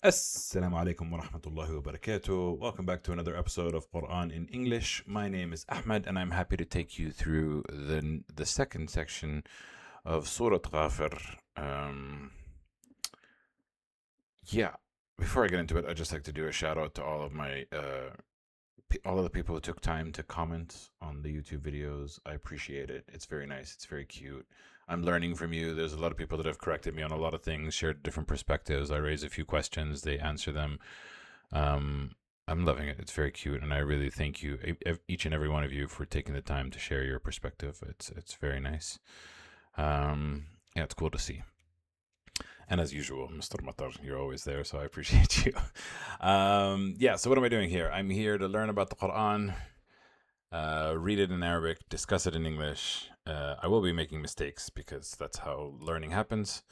السلام عليكم ورحمة الله وبركاته. Welcome back to another episode of Quran in English. My name is Ahmed and I'm happy to take you through the second section of Surah Ghafir. Yeah, before I get into it, I'd just like to do a shout out to all of my all of the people who took time to comment on the YouTube videos. I appreciate it. It's very nice. It's very cute. I'm learning from you. There's a lot of people that have corrected me on a lot of things, shared different perspectives. I raise a few questions, they answer them. I'm loving it. It's very cute, and I really thank you, each and every one of you, for taking the time to share your perspective. It's very nice. Yeah, it's cool to see. And as usual, Mr. Matar, you're always there, so I appreciate you. Yeah, so what am I doing here? I'm here to learn about the Quran, read it in Arabic, discuss it in English. I will be making mistakes because that's how learning happens.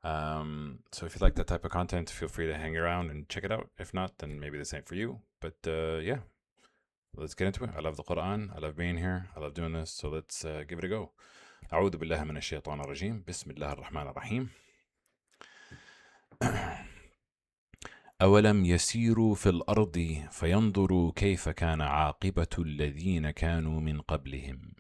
So if you like that type of content, feel free to hang around and check it out. If not, then maybe this ain't for you. But yeah, let's get into it. I love the Quran. I love being here. I love doing this. So let's give it a go. أعوذ بالله من الشيطان الرجيم. بسم الله الرحمن الرحيم. أولم يسيروا في الأرض فينظروا كيف كان عاقبة الذين كانوا من قبلهم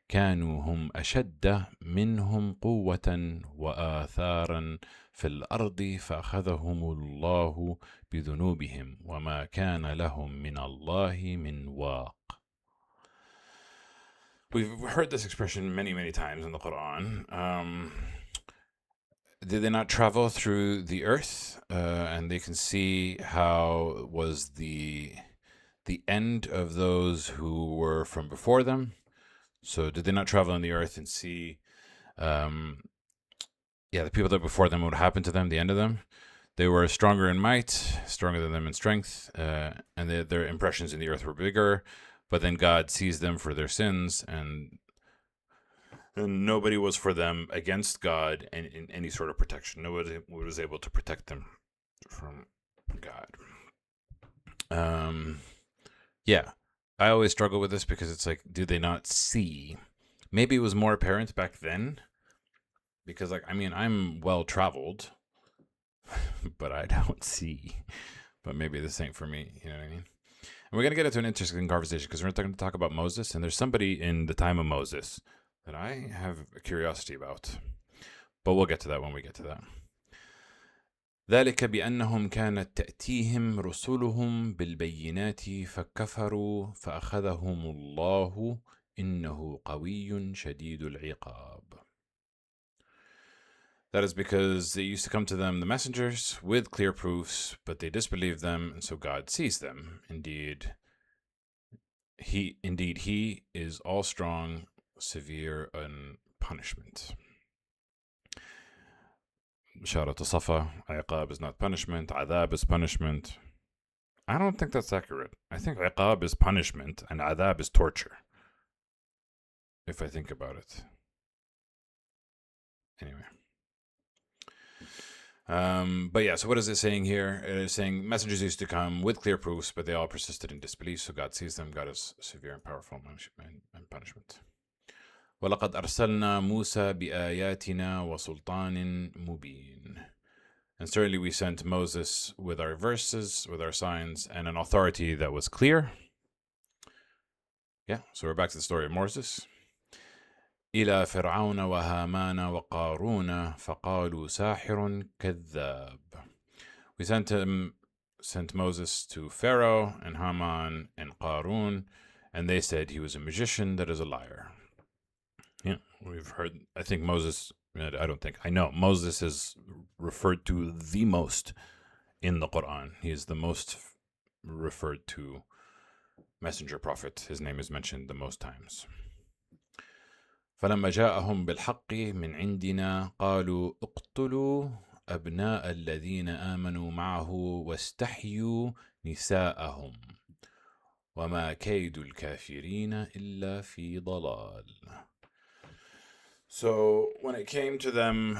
كانوا هم أشد منهم قوة وآثارا في الأرض فأخذهم الله بذنوبهم وما كان لهم من الله من واق. We've heard this expression many, many times in the Quran. Did they not travel through the earth, and they can see how was the end of those who were from before them? So did they not travel on the earth and see, the people that before them, what happened to them, the end of them? They were stronger in might, stronger than them in strength, and their impressions in the earth were bigger. But then God sees them for their sins, and nobody was for them against God and in any sort of protection. Nobody was able to protect them from God. Yeah, I always struggle with this because it's like, do they not see? Maybe it was more apparent back then because, like, I mean, I'm well traveled, but I don't see. But maybe this ain't for me. You know what I mean? And we're going to get into an interesting conversation because we're going to talk about Moses, and there's somebody in the time of Moses that I have a curiosity about. But we'll get to that when we get to that. ذلك بأنهم كانت تأتيهم رسلهم بالبينات فكفروا فأخذهم الله إنه قوي شديد العقاب. That is because they used to come to them, the messengers, with clear proofs, but they disbelieved them, and so God sees them. Indeed, he is all strong, severe in punishment. Shout out to Safa. Iqab is not punishment. Adab is punishment. I don't think that's accurate. I think Iqab is punishment and Adab is torture. If I think about it. Anyway. But yeah, so what is it saying here? It is saying messengers used to come with clear proofs, but they all persisted in disbelief, so God sees them. God is severe and powerful in punishment. وَلَقَدْ أَرْسَلْنَا مُوسَى بِآيَاتِنَا وَسُلْطَانٍ مُبِينٍ. And certainly we sent Moses with our verses, with our signs, and an authority that was clear. Yeah, so we're back to the story of Moses. إِلَى فِرْعَوْنَ وَهَامَانَ وَقَارُونَ فَقَالُوا سَاحِرٌ كَذَّابٌ. We sent Moses to Pharaoh and Haman and Qarun, and they said he was a magician that is a liar. Yeah, we've heard, I think Moses, I know Moses is referred to the most in the Quran. He is the most referred to messenger prophet. His name is mentioned the most times. فلما جاءهم بالحق من عندنا قالوا اقتلوا أبناء الذين آمنوا معه واستحيوا نساءهم وما كيد الكافرين إلا في ضلال. So when he came to them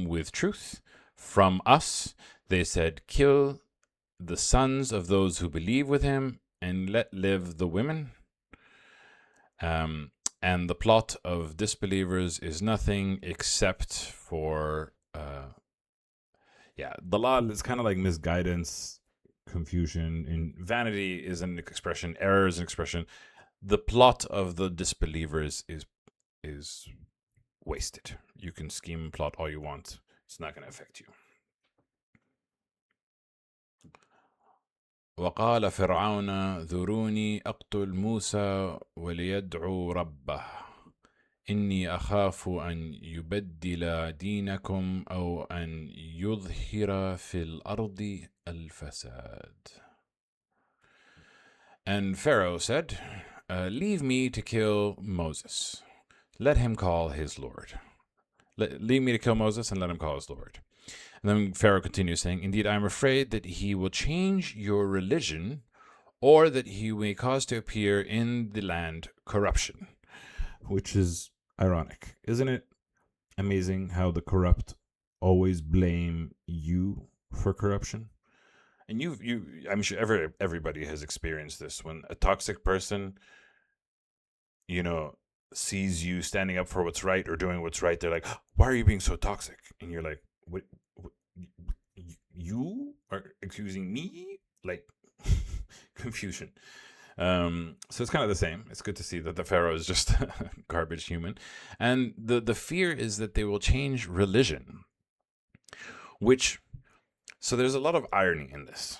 with truth from us, they said, kill the sons of those who believe with him and let live the women. And the plot of disbelievers is nothing except for Yeah, dalal is kind of like misguidance, confusion. In vanity is an expression, error is an expression. The plot of the disbelievers is wasted. You can scheme and plot all you want. It's not going to affect you. وقال فرعون ذروني أقتل موسى وليدعو ربه إني أخاف أن يبدل دينكم أو أن يظهر في الأرض الفساد. And Pharaoh said, leave me to kill Moses. Let him call his Lord. Leave me to kill Moses and let him call his Lord. And then Pharaoh continues saying, indeed, I am afraid that he will change your religion or that he may cause to appear in the land corruption. Which is ironic. Isn't it amazing how the corrupt always blame you for corruption? And I'm sure everybody has experienced this when a toxic person, sees you standing up for what's right or doing what's right. They're like, why are you being so toxic? And you're like, what you are accusing me? Like, confusion. So it's kind of the same. It's good to see that the Pharaoh is just a garbage human. And the fear is that they will change religion, so there's a lot of irony in this,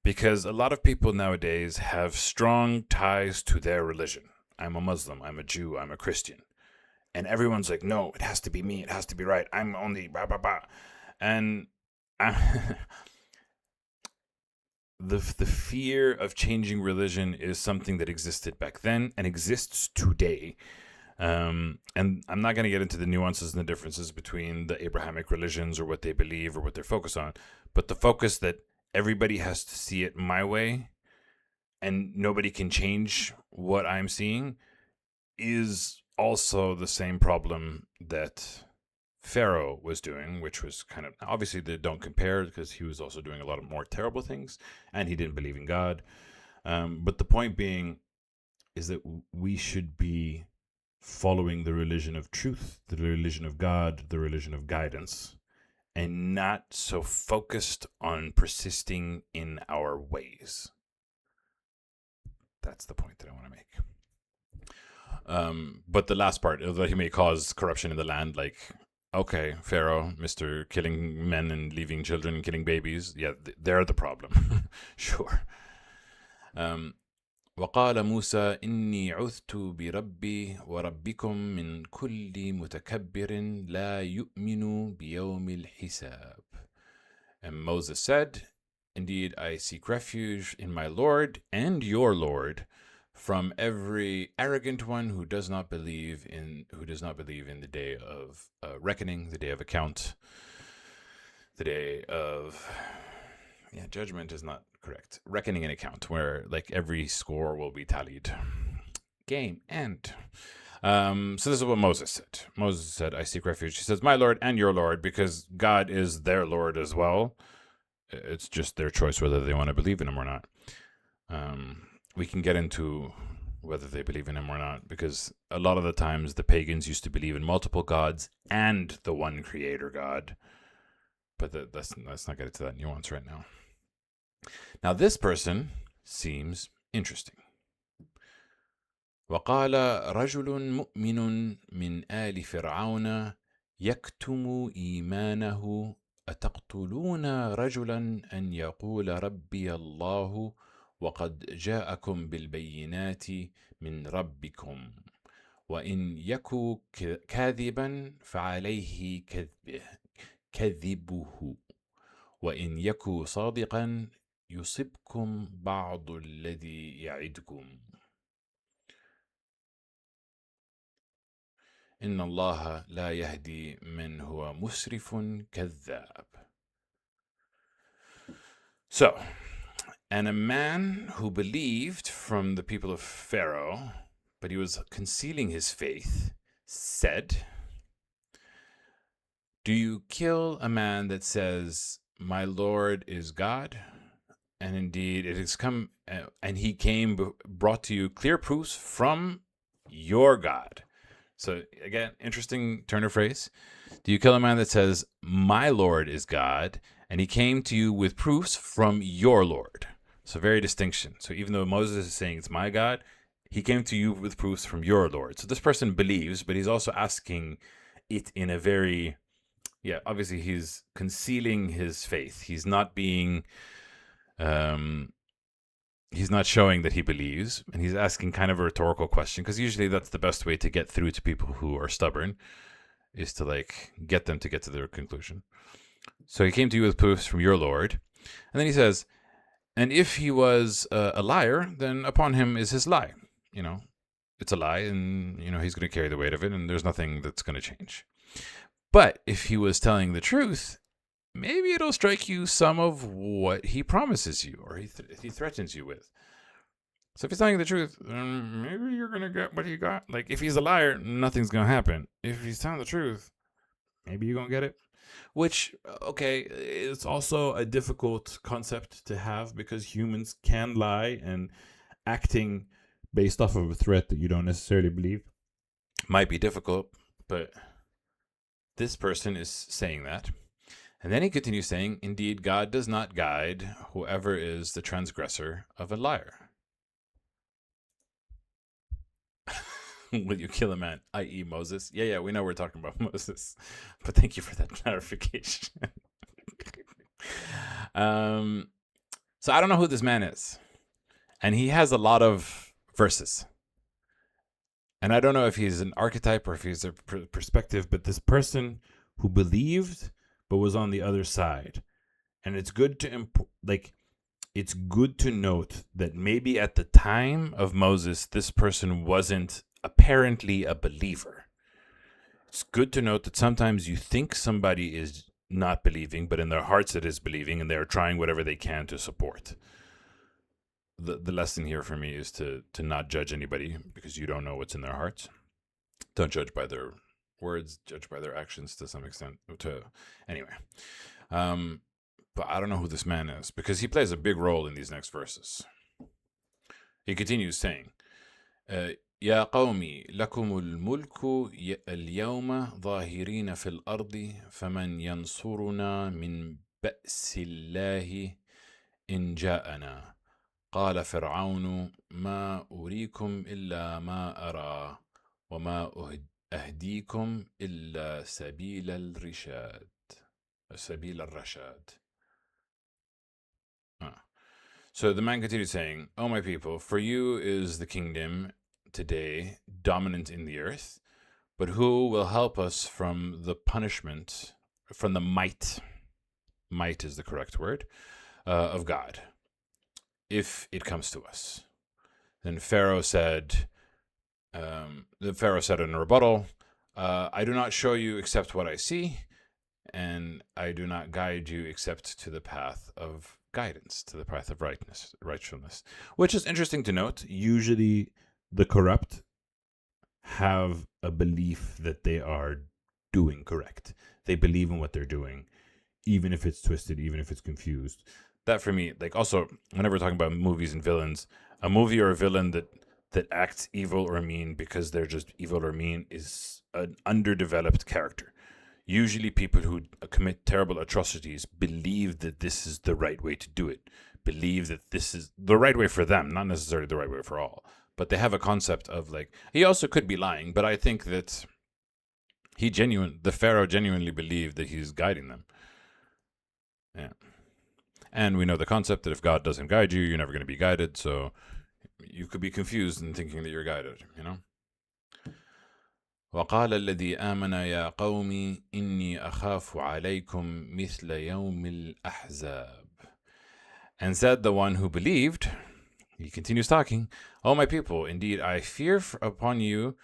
because a lot of people nowadays have strong ties to their religion. I'm a Muslim, I'm a Jew, I'm a Christian. And everyone's like, no, it has to be me, it has to be right. I'm only blah, blah, blah. And the fear of changing religion is something that existed back then and exists today. And I'm not going to get into the nuances and the differences between the Abrahamic religions or what they believe or what they're focused on. But the focus that everybody has to see it my way and nobody can change what I'm seeing is also the same problem that Pharaoh was doing, which was kind of, obviously they don't compare because he was also doing a lot of more terrible things and he didn't believe in God. But the point being is that we should be following the religion of truth, the religion of God, the religion of guidance, and not so focused on persisting in our ways. That's the point that I want to make. But the last part, that he may cause corruption in the land, like, okay, Pharaoh, Mr. Killing men and leaving children and killing babies, yeah, they're the problem. Sure. وقال موسى إني عذت بربي وربكم من كل متكبر لا يؤمن بيوم الحساب. And Moses said, indeed, I seek refuge in my Lord and your Lord from every arrogant one who does not believe in the day of reckoning, the day of account, the day of judgment is not correct. Reckoning and account, where like every score will be tallied. Game end. So this is what Moses said. Moses said, I seek refuge. He says, my Lord and your Lord, because God is their Lord as well. It's just their choice whether they want to believe in him or not. We can get into whether they believe in him or not, because a lot of the times the pagans used to believe in multiple gods and the one creator God. But let's not get into that nuance right now. Now this person seems interesting. وقال رجل مؤمن من آل فرعون يكتم إيمانه أتقتلون رجلا أن يقول ربي الله وقد جاءكم بالبينات من ربكم وإن يكو كاذبا فعليه كذبه وإن يكو صادقا يصبكم بعض الذي يعدكم إن الله لا يهدي من هو مسرف كذاب. So, and a man who believed from the people of Pharaoh, but he was concealing his faith, said, do you kill a man that says, my Lord is God? And indeed, it has come, and he brought to you clear proofs from your God. So again, interesting turn of phrase. Do you kill a man that says, "My Lord is God, and he came to you with proofs from your Lord"? So very distinction. So even though Moses is saying it's my God, he came to you with proofs from your Lord. So this person believes, but he's also asking it in a very, obviously he's concealing his faith. He's not being, he's not showing that he believes, and he's asking kind of a rhetorical question, because usually that's the best way to get through to people who are stubborn, is to like get them to get to their conclusion. So he came to you with proofs from your Lord. And then he says, and if he was a liar, then upon him is his lie. It's a lie, and, he's going to carry the weight of it, and there's nothing that's going to change. But if he was telling the truth, maybe it'll strike you some of what he promises you, or he threatens you with. So if he's telling the truth, then maybe you're going to get what he got. Like, if he's a liar, nothing's going to happen. If he's telling the truth, maybe you're going to get it. Which, okay, it's also a difficult concept to have, because humans can lie, and acting based off of a threat that you don't necessarily believe might be difficult. But this person is saying that. And then he continues saying, indeed, God does not guide whoever is the transgressor of a liar. Will you kill a man, i.e. Moses? Yeah, we know we're talking about Moses. But thank you for that clarification. So I don't know who this man is. And he has a lot of verses. And I don't know if he's an archetype or if he's a perspective, but this person who believed but was on the other side. And it's good to it's good to note that maybe at the time of Moses, this person wasn't apparently a believer. It's good to note that sometimes you think somebody is not believing, but in their hearts it is believing, and they're trying whatever they can to support. The lesson here for me is to not judge anybody, because you don't know what's in their hearts. Don't judge by their words, judge by their actions to some extent. Anyway, but I don't know who this man is, because he plays a big role in these next verses. He continues saying, يا قومي لكم الملك اليوم ظاهرين في الأرض فمن ينصرنا من بأس الله إن جاءنا قال فرعون ما أريكم إلا ما أرى وما أهديكم إلا سبيل الرشاد. So the man continued saying, "O my people, for you is the kingdom today dominant in the earth, but who will help us from the punishment, from the might is the correct word, of God, if it comes to us?" Then Pharaoh said, in rebuttal, "I do not show you except what I see, and I do not guide you except to the path of guidance, to the path of righteousness," which is interesting to note. Usually the corrupt have a belief that they are doing correct. They believe in what they're doing, even if it's twisted, even if it's confused. That for me, like, also, whenever we're talking about movies and villains, a movie or a villain that acts evil or mean because they're just evil or mean is an underdeveloped character. Usually people who commit terrible atrocities believe that this is the right way to do it, believe that this is the right way for them, not necessarily the right way for all. But they have a concept of, like, he also could be lying, but I think that the Pharaoh genuinely believed that he's guiding them. Yeah. And we know the concept that if God doesn't guide you, you're never going to be guided. So you could be confused in thinking that you're guided, وقال الذي آمن يا قوم إني أخاف عليكم مثل يوم الأحزاب. And said the one who believed, he continues talking, "O my people, indeed I fear upon you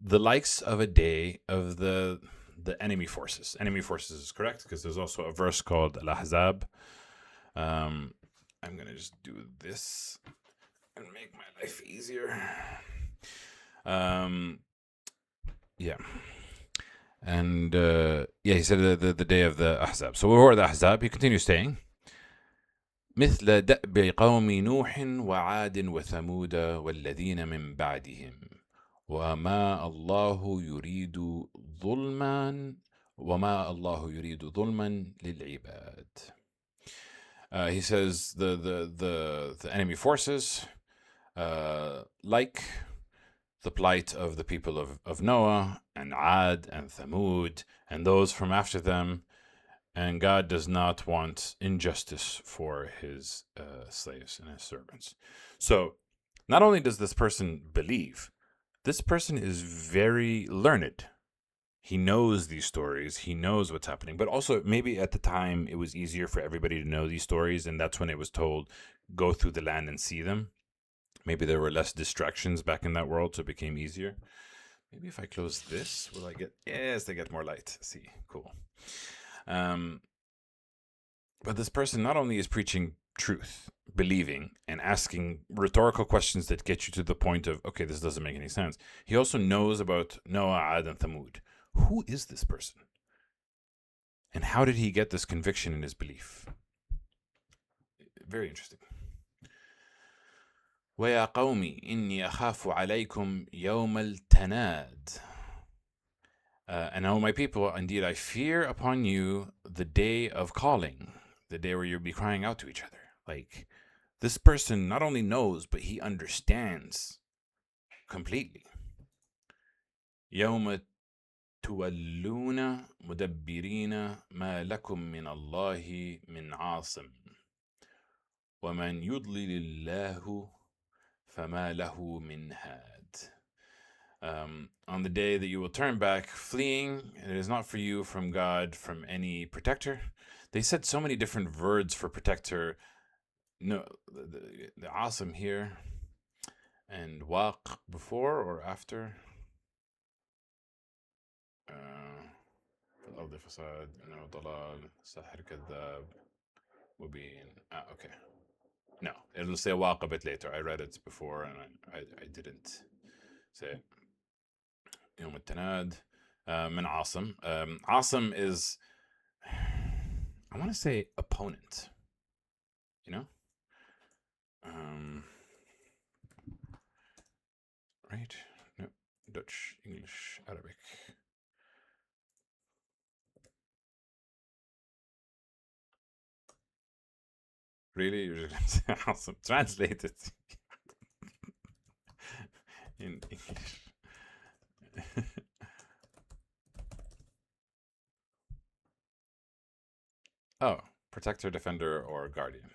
the likes of a day of the enemy forces." Enemy forces is correct, because there's also a verse called Al-Ahzab. I'm going to just do this and make my life easier. Yeah. And he said the day of the Ahzab. So who are the Ahzab? He continues saying, مثل دأب قوم نوح وعاد وثمود والذين من بعدهم وما الله يريد ظلما وما الله يريد ظلما للعباد. He says the enemy forces, like the plight of the people of Noah and Ad and Thamud and those from after them, and God does not want injustice for his slaves and his servants. So not only does this person believe, this person is very learned. He knows these stories. He knows what's happening. But also, maybe at the time, it was easier for everybody to know these stories, and that's when it was told, go through the land and see them. Maybe there were less distractions back in that world, so it became easier. Maybe if I close this, will I get... Yes, they get more light. See, cool. But this person not only is preaching truth, believing, and asking rhetorical questions that get you to the point of, okay, this doesn't make any sense. He also knows about Noah, Ad, and Thamud. Who is this person? And how did he get this conviction in his belief? Very interesting. وَيَا قَوْمِ إِنِّي أَخَافُ عَلَيْكُمْ يَوْمَ الْتَنَادِ. And oh, my people, indeed, I fear upon you the day of calling, the day where you'll be crying out to each other. Like, this person not only knows, but he understands completely. يَوْمَ تُوَلُّونَ مُدَبِّرِينَ مَا لَكُمْ مِنَ اللَّهِ مِنْ عَاصِمٍ وَمَنْ يُضْلِلِ اللَّهُ فَمَا لَهُ مِنْ هَادٍ. On the day that you will turn back, fleeing, it is not for you from God, from any protector. They said so many different words for protector. No, the awesome here, and waq before or after. الأرض فساد إنه ضلال ساحر كذاب مبين. Okay. No, it'll say waq a bit later. I read it before and I didn't say it. يوم التناد من عاصم. Asim is, I want to say, opponent. You know? Right? No, Dutch, English, Arabic. Really? You're just going to say awesome? Translate it in English. Oh, protector, defender, or guardian.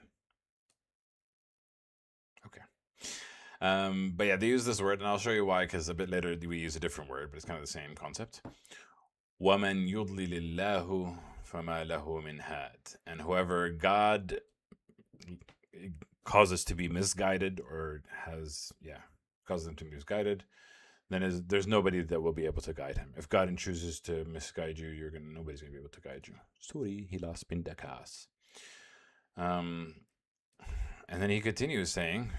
Okay. But yeah, they use this word, and I'll show you why, because a bit later we use a different word, but it's kind of the same concept. وَمَنْ يُضْلِلِ اللَّهُ فَمَا لَهُ مِنْ هَادٍ. And whoever God causes to be misguided or causes them to be misguided, then there's nobody that will be able to guide him. If God chooses to misguide you, nobody's gonna be able to guide you. Sorry, he lost Bindakas. And then he continues saying,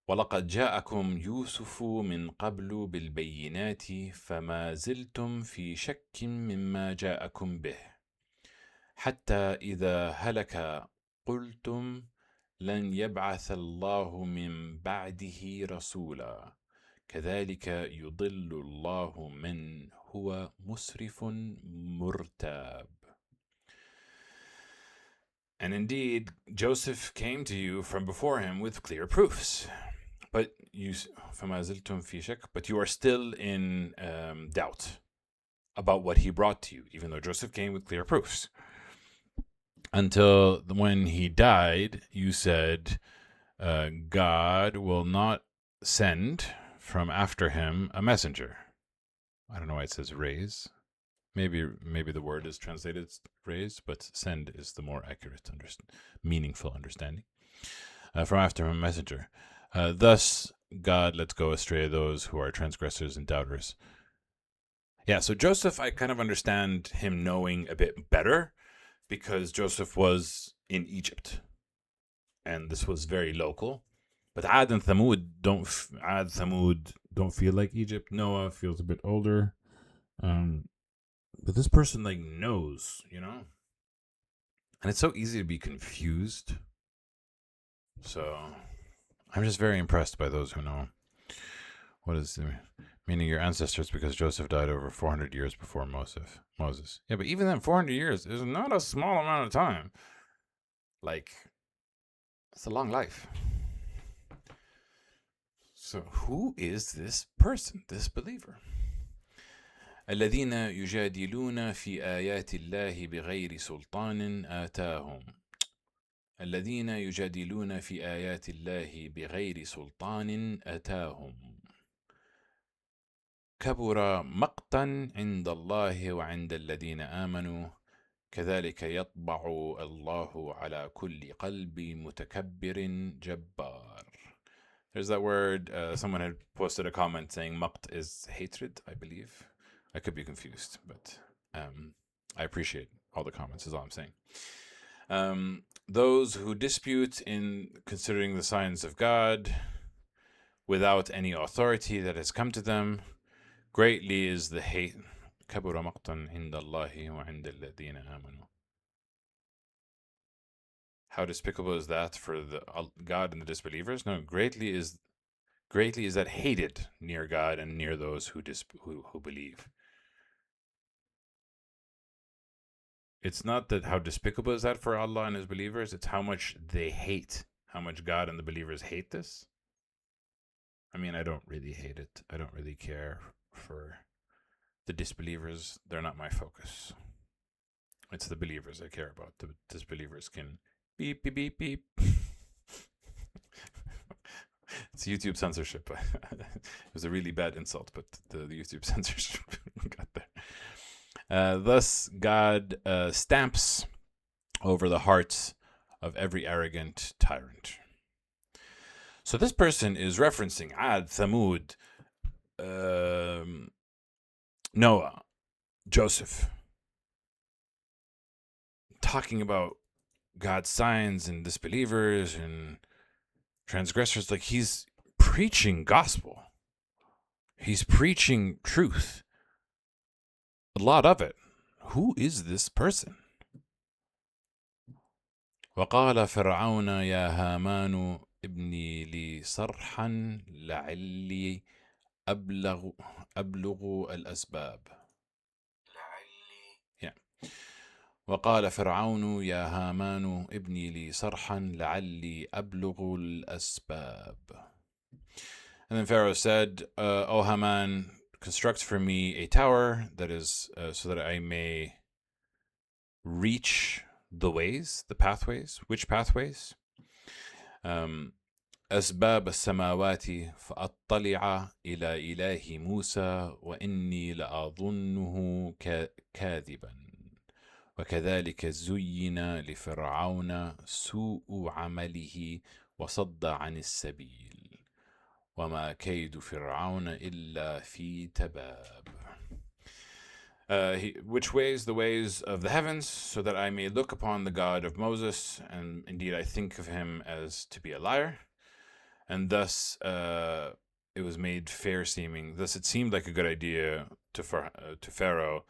وَلَقَدْ جَاءَكُمْ يُوسُفُ مِنْ قَبْلُ بِالْبَيِّنَاتِ فَمَا زِلْتُمْ فِي شَكٍّ مِمَّا جَاءَكُمْ بِهِ حَتَّى إِذَا هَلَكَ قُلْتُمْ لَنْ يَبْعَثَ اللَّهُ مِنْ بَعْدِهِ رَسُولًا كَذَلِكَ يُضِلُّ اللَّهُ مَنْ هُوَ مُسْرِفٌ مُرْتَابٌ. And indeed, Joseph came to you from before him with clear proofs. But you are still in doubt about what he brought to you, even though Joseph came with clear proofs. Until when he died, you said, God will not send from after him a messenger. I don't know why it says raise. Maybe the word is translated raise, but send is the more accurate, meaningful understanding. From after him a messenger. Thus, God lets go astray those who are transgressors and doubters. Yeah, so Joseph, I kind of understand him knowing a bit better because Joseph was in Egypt. And this was very local. But Ad and Thamud don't feel like Egypt. Noah feels a bit older. But this person knows, And it's so easy to be confused. So I'm just very impressed by those who know. What is meaning your ancestors, because Joseph died over 400 years before Moses. Yeah, but even then, 400 years is not a small amount of time. Like, it's a long life. So who is this person, this believer? الذين يجادلون في آيات الله بغير سلطان آتاهم. الذين يجادلون في آيات الله بغير سلطان آتاهم. كبر مقتا عند الله وعند الذين آمنوا كذلك يطبع الله على كل قلب متكبر جبار. There's that word. Someone had posted a comment saying maqt is hatred, I believe. I could be confused, but I appreciate all the comments, is all I'm saying. Those who dispute in considering the signs of God without any authority that has come to them, greatly is the hate. كبر مقتا عند الله وعند الذين آمنوا. How despicable is that for the God and the disbelievers? No, greatly is that hated near God and near those who believe. It's not that how despicable is that for Allah and His believers, it's how much they hate, how much God and the believers hate this. I mean, I don't really hate it. I don't really care for the disbelievers. They're not my focus. It's the believers I care about. The disbelievers can beep, beep, beep, beep. It's YouTube censorship. It was a really bad insult, but the YouTube censorship got there. Thus, God stamps over the hearts of every arrogant tyrant. So this person is referencing Ad, Thamud, Noah, Joseph, talking about God's signs and disbelievers and transgressors. Like, he's preaching gospel. He's preaching truth. A lot of it. Who is this person? وقال فرعون يا هامان ابني لي صرحا لعلي أبلغ الأسباب. وقال فرعون يا هامان ابني لي صرحا لعلي أبلغ الأسباب. And then Pharaoh said, O Haman, construct for me a tower that is so that I may reach the ways, the pathways. Which pathways? أسباب السماوات فأطلع إلى إله موسى وإني لأظنه كاذبا وكذلك زين لفرعون سوء عمله وصد عن السبيل وما كيد فرعون إلا في تباب. Which ways? The ways of the heavens, so that I may look upon the God of Moses, and indeed I think of him as to be a liar. And thus it was made fair seeming. Thus it seemed like a good idea to Pharaoh.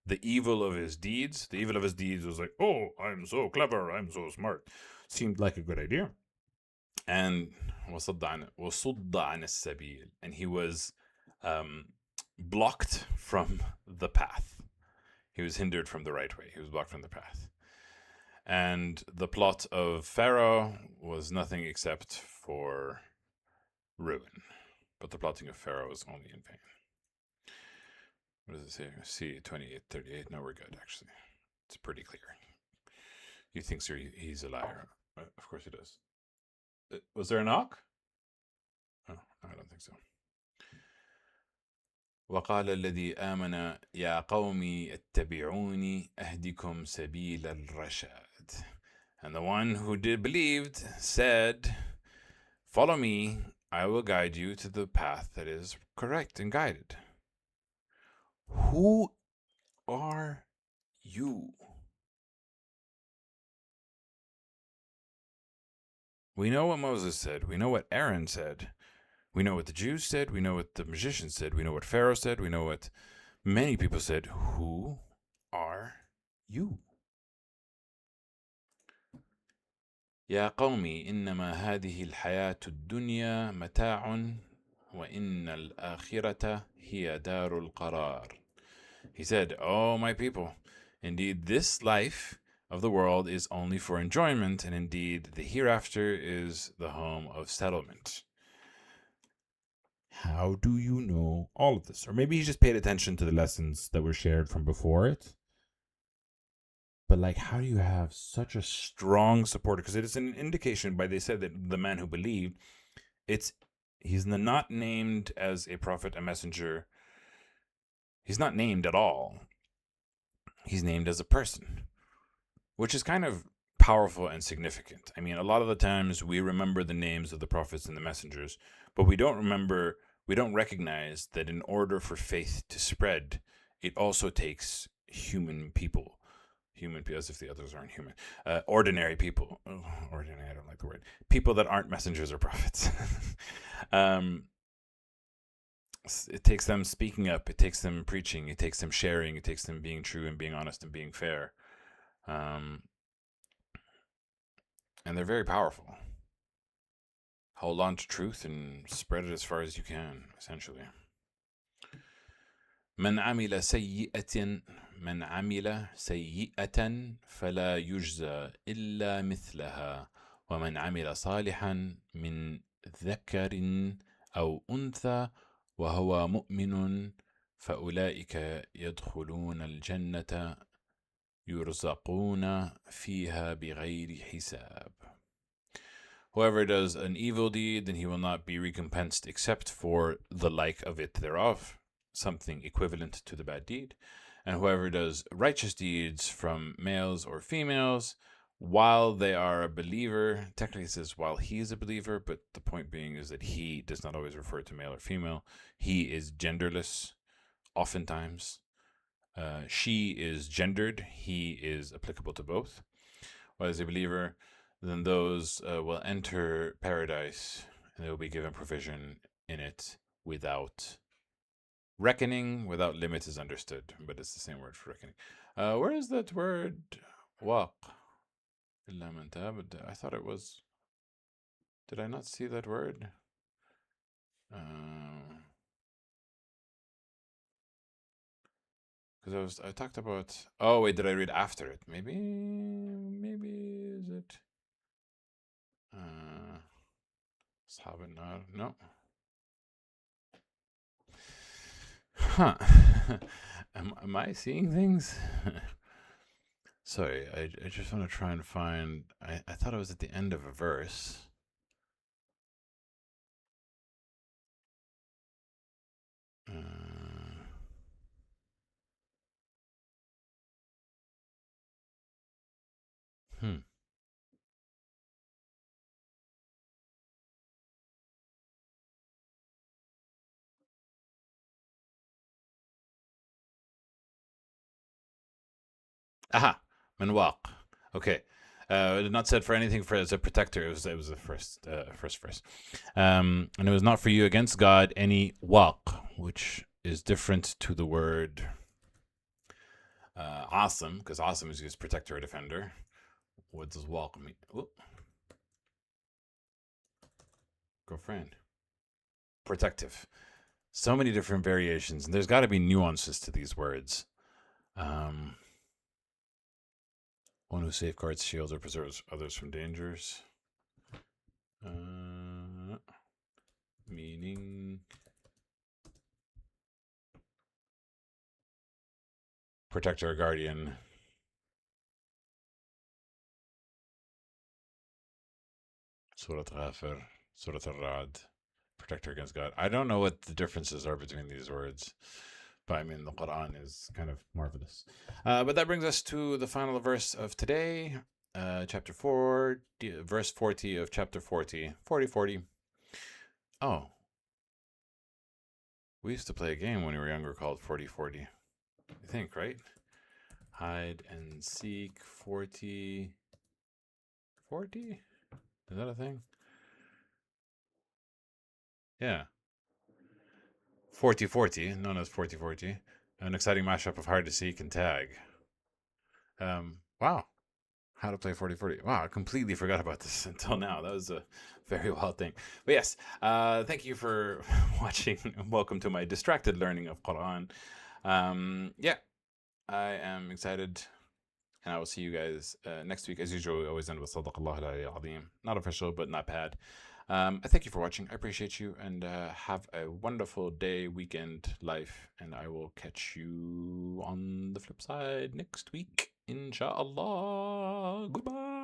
The evil of his deeds was like, oh, I'm so clever, I'm so smart. Seemed like a good idea. And وصد عن السبيل, and he was blocked from the path. He was hindered from the right way. He was blocked from the path. And the plot of Pharaoh was nothing except for ruin. But the plotting of Pharaoh was only in vain. What does it say? See 28:38. No, we're good, actually. It's pretty clear. He thinks he's a liar. Of course he does. Was there a knock? Oh, no, I don't think so. وقال الذي آمن يا قوم اتبعوني أهدكم سبيل الرشاد. And the one who believed said, follow me, I will guide you to the path that is correct and guided. Who are you? We know what Moses said. We know what Aaron said. We know what the Jews said. We know what the magicians said. We know what Pharaoh said. We know what many people said. Who are you? يا قومي إنما هذه الحياة الدنيا متاع وإن الآخرة هي دار القرار. He said, "Oh, my people, indeed this life of the world is only for enjoyment, and indeed the hereafter is the home of settlement." How do you know all of this? Or maybe he just paid attention to the lessons that were shared from before it. But like, how do you have such a strong supporter? Because it is an indication by they said that the man who believed, he's not named as a prophet, a messenger. He's not named at all. He's named as a person, which is kind of powerful and significant. I mean, a lot of the times we remember the names of the prophets and the messengers, but we don't recognize that in order for faith to spread, it also takes human people, as if the others aren't human, ordinary people. Oh, ordinary, I don't like the word. People that aren't messengers or prophets. It takes them speaking up, it takes them preaching, it takes them sharing, it takes them being true and being honest and being fair. And they're very powerful. Hold on to truth and spread it as far as you can, essentially. من عمل سيئة فلا يجزى إلا مثلها ومن عمل صالحا من ذكر أو أنثى وهو مؤمن فأولئك يدخلون الجنة يرزقون فيها بغير حساب. Whoever does an evil deed, then he will not be recompensed except for the like of it thereof, something equivalent to the bad deed. And whoever does righteous deeds from males or females, while they are a believer, technically it says while he is a believer, but the point being is that he does not always refer to male or female. He is genderless, oftentimes. She is gendered. He is applicable to both. While as a believer, then those will enter paradise, and they will be given provision in it without reckoning. Without limit is understood, but it's the same word for reckoning. Where is that word? Waq. I thought it was. Did I not see that word? Because I talked about. Oh wait, did I read after it? Maybe is it? أصحاب النار. No. Huh. Am I seeing things? Sorry, I just want to try and find. I thought it was at the end of a verse. Hmm. Aha. Manwaq. Okay. Not said for anything for as a protector. It was the first verse. And it was not for you against God any waq, which is different to the word awesome, because awesome is used protector or defender. What does waq mean? Ooh. Girlfriend. Protective. So many different variations, and there's got to be nuances to these words. One who safeguards, shields, or preserves others from dangers. Meaning protector or guardian. Surat Ghafir, Surat Al-Ra'd, protector against God. I don't know what the differences are between these words, but I mean, the Quran is kind of marvelous. But that brings us to the final verse of today, chapter 4, verse 40 of chapter 40. 40. Oh. We used to play a game when we were younger called 40. I think, right? Hide and seek 40. Is that a thing? Yeah. 40, known as 40. An exciting mashup of hard to seek and tag. Wow. How to play 40-40. Wow, I completely forgot about this until now. That was a very wild thing. But yes, thank you for watching. Welcome to my distracted learning of Quran. Yeah, I am excited. And I will see you guys next week. As usual, we always end with Sadaq Allah al-Azim. Not official, but not bad. I thank you for watching. I appreciate you. And have a wonderful day, weekend, life. And I will catch you on the flip side next week. Inshallah. Goodbye.